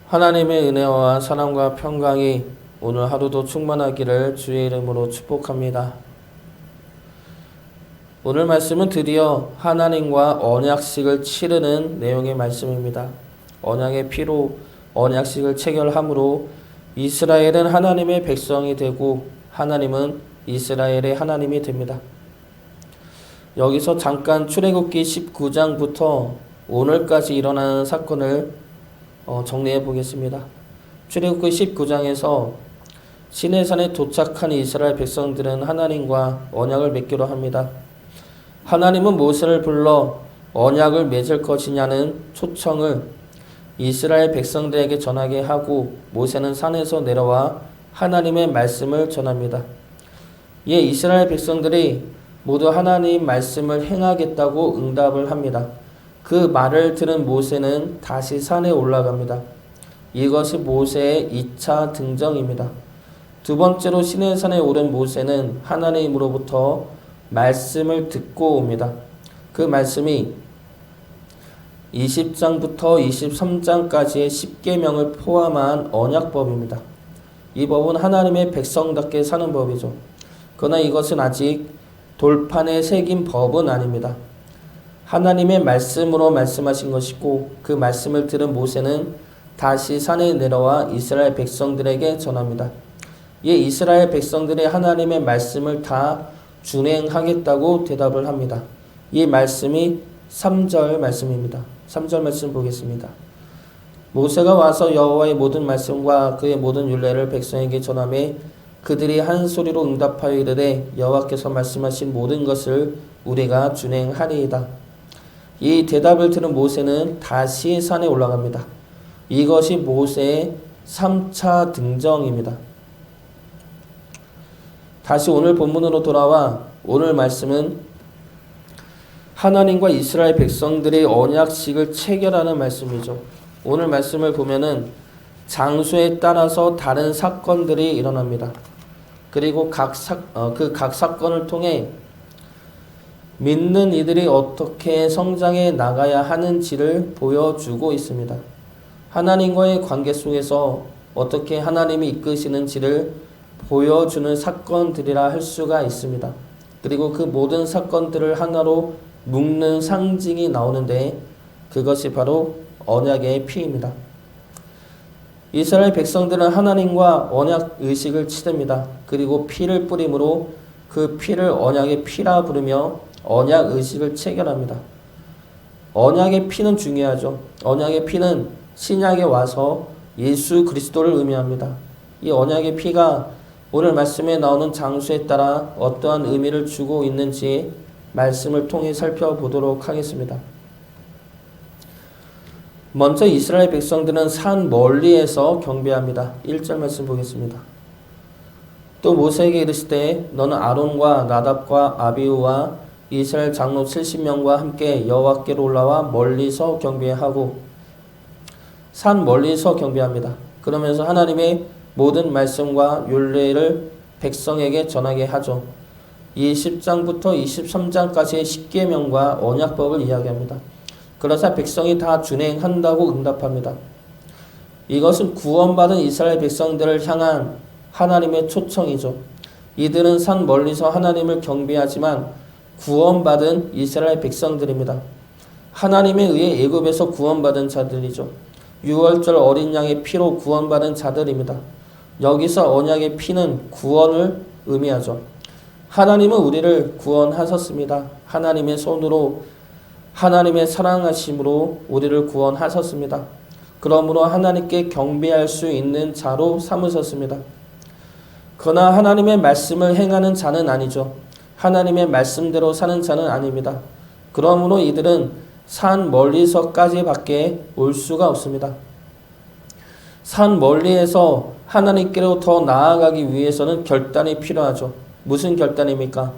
하나님의 은혜와 사랑과 평강이 오늘 하루도 충만하기를 주의 이름으로 축복합니다. 오늘 말씀은 드디어 하나님과 언약식을 치르는 내용의 말씀입니다. 언약의 피로 언약식을 체결함으로 이스라엘은 하나님의 백성이 되고 하나님은 이스라엘의 하나님이 됩니다. 여기서 잠깐 출애굽기 19장부터 오늘까지 일어나는 사건을 정리해 보겠습니다. 출애굽기 19장에서 시내산에 도착한 이스라엘 백성들은 하나님과 언약을 맺기로 합니다. 하나님은 모세를 불러 언약을 맺을 것이냐는 초청을 이스라엘 백성들에게 전하게 하고 모세는 산에서 내려와 하나님의 말씀을 전합니다. 이에 이스라엘 백성들이 모두 하나님 말씀을 행하겠다고 응답을 합니다. 그 말을 들은 모세는 다시 산에 올라갑니다. 이것이 모세의 2차 등정입니다. 두 번째로 시내산에 오른 모세는 하나님으로부터 말씀을 듣고 옵니다. 그 말씀이 20장부터 23장까지의 10계명을 포함한 언약법입니다. 이 법은 하나님의 백성답게 사는 법이죠. 그러나 이것은 아직 돌판에 새긴 법은 아닙니다. 하나님의 말씀으로 말씀하신 것이고 그 말씀을 들은 모세는 다시 산에 내려와 이스라엘 백성들에게 전합니다. 이에 이스라엘 백성들이 하나님의 말씀을 다 준행하겠다고 대답을 합니다. 이 말씀이 3절 말씀입니다. 3절 말씀 보겠습니다. 모세가 와서 여호와의 모든 말씀과 그의 모든 율례를 백성에게 전하매 그들이 한 소리로 응답하여 이르되 여호와께서 말씀하신 모든 것을 우리가 준행하리이다. 이 대답을 들은 모세는 다시 산에 올라갑니다. 이것이 모세의 3차 등정입니다. 다시 오늘 본문으로 돌아와 오늘 말씀은 하나님과 이스라엘 백성들의 언약식을 체결하는 말씀이죠. 오늘 말씀을 보면은 장소에 따라서 다른 사건들이 일어납니다. 그리고 각 사건을 통해 믿는 이들이 어떻게 성장해 나가야 하는지를 보여주고 있습니다. 하나님과의 관계 속에서 어떻게 하나님이 이끄시는지를 보여주는 사건들이라 할 수가 있습니다. 그리고 그 모든 사건들을 하나로 묶는 상징이 나오는데 그것이 바로 언약의 피입니다. 이스라엘 백성들은 하나님과 언약 의식을 치릅니다. 그리고 피를 뿌림으로 그 피를 언약의 피라 부르며 언약 의식을 체결합니다. 언약의 피는 중요하죠. 언약의 피는 신약에 와서 예수 그리스도를 의미합니다. 이 언약의 피가 오늘 말씀에 나오는 장소에 따라 어떠한 의미를 주고 있는지 말씀을 통해 살펴보도록 하겠습니다. 먼저 이스라엘 백성들은 산 멀리에서 경배합니다. 1절 말씀 보겠습니다. 또 모세에게 이르시되 너는 아론과 나답과 아비후와 이스라엘 장로 70명과 함께 여호와께로 올라와 멀리서 경배하고 산 멀리서 경배합니다. 그러면서 하나님의 모든 말씀과 율례를 백성에게 전하게 하죠. 20장부터 23장까지의 10계명과 언약법을 이야기합니다. 그러자 백성이 다 준행한다고 응답합니다. 이것은 구원받은 이스라엘 백성들을 향한 하나님의 초청이죠. 이들은 산 멀리서 하나님을 경배하지만 구원받은 이스라엘 백성들입니다. 하나님에 의해 애굽에서 구원받은 자들이죠. 유월절 어린 양의 피로 구원받은 자들입니다. 여기서 언약의 피는 구원을 의미하죠. 하나님은 우리를 구원하셨습니다. 하나님의 손으로 하나님의 사랑하심으로 우리를 구원하셨습니다. 그러므로 하나님께 경배할 수 있는 자로 삼으셨습니다. 그러나 하나님의 말씀을 행하는 자는 아니죠. 하나님의 말씀대로 사는 자는 아닙니다. 그러므로 이들은 산 멀리서까지 밖에 올 수가 없습니다. 산 멀리에서 하나님께로 더 나아가기 위해서는 결단이 필요하죠. 무슨 결단입니까?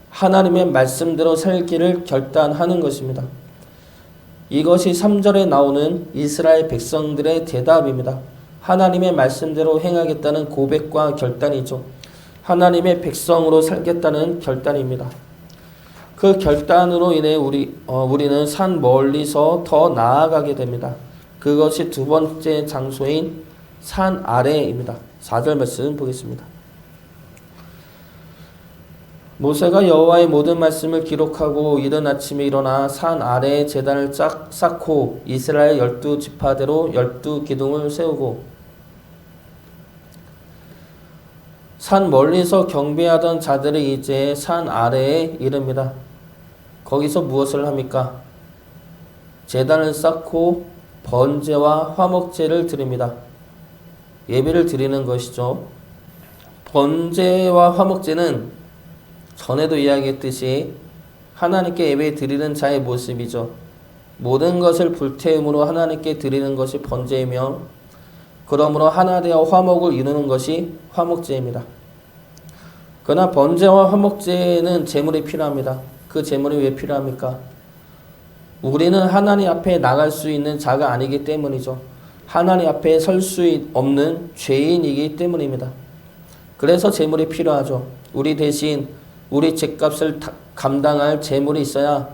하나님의 말씀대로 살기를 결단하는 것입니다. 이것이 3절에 나오는 이스라엘 백성들의 대답입니다. 하나님의 말씀대로 행하겠다는 고백과 결단이죠. 하나님의 백성으로 살겠다는 결단입니다. 그 결단으로 인해 우리는 산 멀리서 더 나아가게 됩니다. 그것이 두 번째 장소인 산 아래입니다. 4절 말씀 보겠습니다. 모세가 여호와의 모든 말씀을 기록하고 이른 아침에 일어나 산 아래에 제단을 쌓고 이스라엘 12지파대로 12기둥을 세우고 산 멀리서 경배하던 자들이 이제 산 아래에 이릅니다. 거기서 무엇을 합니까? 제단을 쌓고 번제와 화목제를 드립니다. 예배를 드리는 것이죠. 번제와 화목제는 전에도 이야기했듯이 하나님께 예배 드리는 자의 모습이죠. 모든 것을 불태움으로 하나님께 드리는 것이 번제이며 그러므로 하나 되어 화목을 이루는 것이 화목제입니다. 그러나 번제와 화목제는 제물이 필요합니다. 그 제물이 왜 필요합니까? 우리는 하나님 앞에 나갈 수 있는 자가 아니기 때문이죠. 하나님 앞에 설 수 없는 죄인이기 때문입니다. 그래서 제물이 필요하죠. 우리 대신 우리 죄값을 감당할 제물이 있어야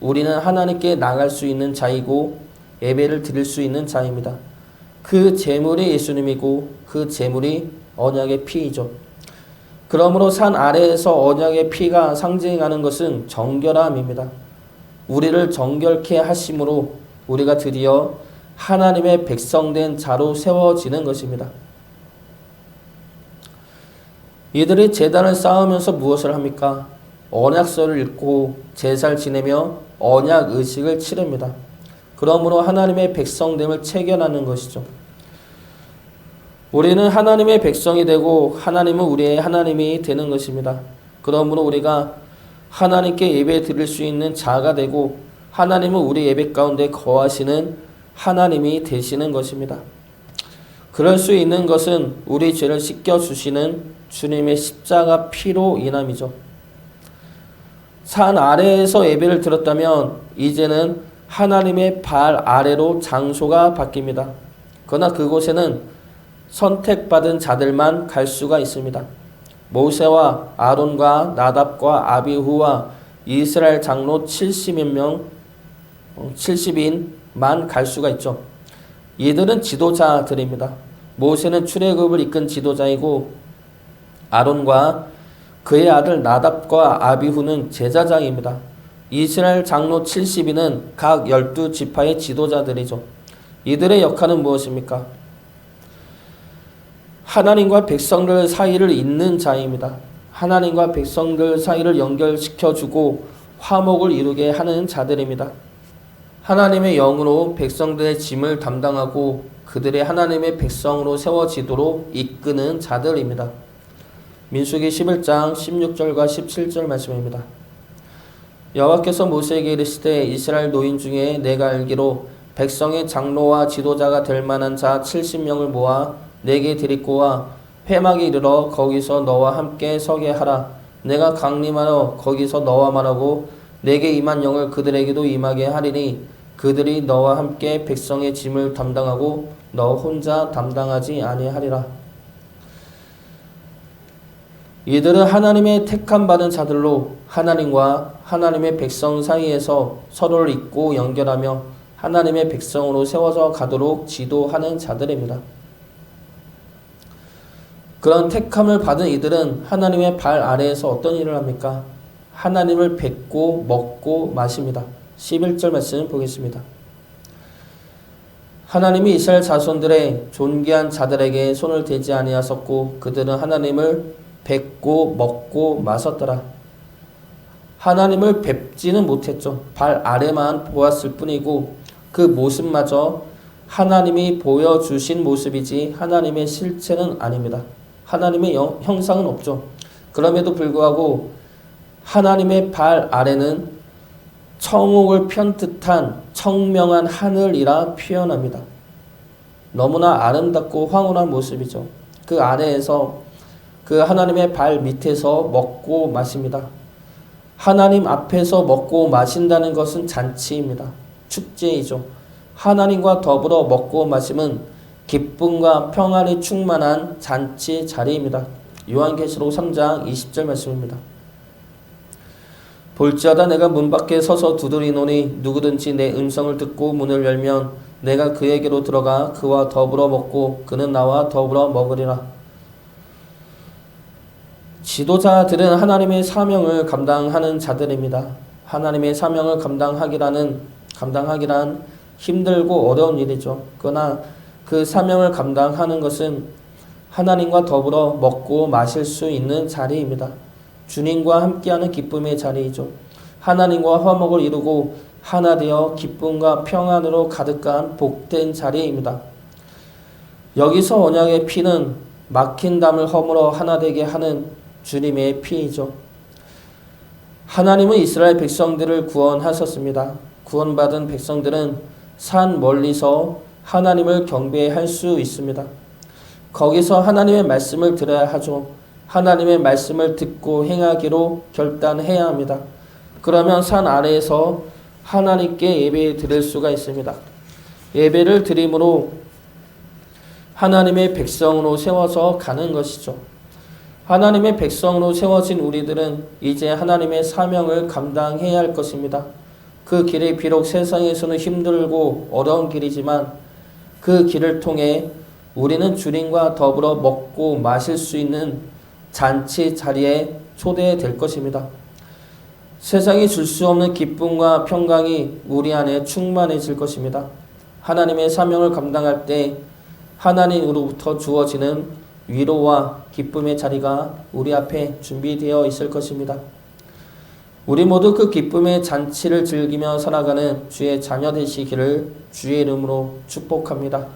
우리는 하나님께 나갈 수 있는 자이고 예배를 드릴 수 있는 자입니다. 그 제물이 예수님이고 그 제물이 언약의 피이죠. 그러므로 산 아래에서 언약의 피가 상징하는 것은 정결함입니다. 우리를 정결케 하심으로 우리가 드디어 하나님의 백성된 자로 세워지는 것입니다. 이들이 제단을 쌓으면서 무엇을 합니까? 언약서를 읽고 제사를 지내며 언약 의식을 치릅니다. 그러므로 하나님의 백성됨을 체결하는 것이죠. 우리는 하나님의 백성이 되고 하나님은 우리의 하나님이 되는 것입니다. 그러므로 우리가 하나님께 예배 드릴 수 있는 자가 되고 하나님은 우리 예배 가운데 거하시는 하나님이 되시는 것입니다. 그럴 수 있는 것은 우리 죄를 씻겨주시는 주님의 십자가 피로 인함이죠. 산 아래에서 예배를 드렸다면 이제는 하나님의 발 아래로 장소가 바뀝니다. 그러나 그곳에는 선택받은 자들만 갈 수가 있습니다. 모세와 아론과 나답과 아비후와 이스라엘 장로 70인만 갈 수가 있죠. 이들은 지도자들입니다. 모세는 출애굽을 이끈 지도자이고 아론과 그의 아들 나답과 아비후는 제사장입니다. 이스라엘 장로 70인은 각 12지파의 지도자들이죠. 이들의 역할은 무엇입니까? 하나님과 백성들 사이를 잇는 자입니다. 하나님과 백성들 사이를 연결시켜주고 화목을 이루게 하는 자들입니다. 하나님의 영으로 백성들의 짐을 담당하고 그들의 하나님의 백성으로 세워지도록 이끄는 자들입니다. 민수기 11장 16절과 17절 말씀입니다. 여호와께서 모세에게 이르시되 이스라엘 노인 중에 내가 알기로 백성의 장로와 지도자가 될 만한 자 70명을 모아 내게 데리고 와 회막에 이르러 거기서 너와 함께 서게 하라. 내가 강림하여 거기서 너와 말하고 내게 임한 영을 그들에게도 임하게 하리니 그들이 너와 함께 백성의 짐을 담당하고 너 혼자 담당하지 아니하리라. 이들은 하나님의 택함 받은 자들로 하나님과 하나님의 백성 사이에서 서로를 잇고 연결하며 하나님의 백성으로 세워져 가도록 지도하는 자들입니다. 그런 택함을 받은 이들은 하나님의 발 아래에서 어떤 일을 합니까? 하나님을 뵙고 먹고 마십니다. 11절 말씀 보겠습니다. 하나님이 이스라엘 자손들의 존귀한 자들에게 손을 대지 아니하셨고 그들은 하나님을 뵙고 먹고 마셨더라. 하나님을 뵙지는 못했죠. 발 아래만 보았을 뿐이고 그 모습마저 하나님이 보여주신 모습이지 하나님의 실체는 아닙니다. 하나님의 형상은 없죠. 그럼에도 불구하고 하나님의 발 아래는 청옥을 편듯한 청명한 하늘이라 표현합니다. 너무나 아름답고 황홀한 모습이죠. 그 아래에서 그 하나님의 발 밑에서 먹고 마십니다. 하나님 앞에서 먹고 마신다는 것은 잔치입니다. 축제이죠. 하나님과 더불어 먹고 마심은 기쁨과 평안이 충만한 잔치 자리입니다. 요한계시록 3장 20절 말씀입니다. 볼지어다 내가 문 밖에 서서 두드리노니 누구든지 내 음성을 듣고 문을 열면 내가 그에게로 들어가 그와 더불어 먹고 그는 나와 더불어 먹으리라. 지도자들은 하나님의 사명을 감당하는 자들입니다. 하나님의 사명을 감당하기란 힘들고 어려운 일이죠. 그러나 그 사명을 감당하는 것은 하나님과 더불어 먹고 마실 수 있는 자리입니다. 주님과 함께하는 기쁨의 자리이죠. 하나님과 화목을 이루고 하나 되어 기쁨과 평안으로 가득한 복된 자리입니다. 여기서 언약의 피는 막힌 담을 허물어 하나 되게 하는 주님의 피이죠. 하나님은 이스라엘 백성들을 구원하셨습니다. 구원받은 백성들은 산 멀리서 하나님을 경배할 수 있습니다. 거기서 하나님의 말씀을 들어야 하죠. 하나님의 말씀을 듣고 행하기로 결단해야 합니다. 그러면 산 아래에서 하나님께 예배 드릴 수가 있습니다. 예배를 드림으로 하나님의 백성으로 세워서 가는 것이죠. 하나님의 백성으로 세워진 우리들은 이제 하나님의 사명을 감당해야 할 것입니다. 그 길이 비록 세상에서는 힘들고 어려운 길이지만 그 길을 통해 우리는 주님과 더불어 먹고 마실 수 있는 잔치 자리에 초대될 것입니다. 세상이 줄 수 없는 기쁨과 평강이 우리 안에 충만해질 것입니다. 하나님의 사명을 감당할 때 하나님으로부터 주어지는 위로와 기쁨의 자리가 우리 앞에 준비되어 있을 것입니다. 우리 모두 그 기쁨의 잔치를 즐기며 살아가는 주의 자녀 되시기를 주의 이름으로 축복합니다.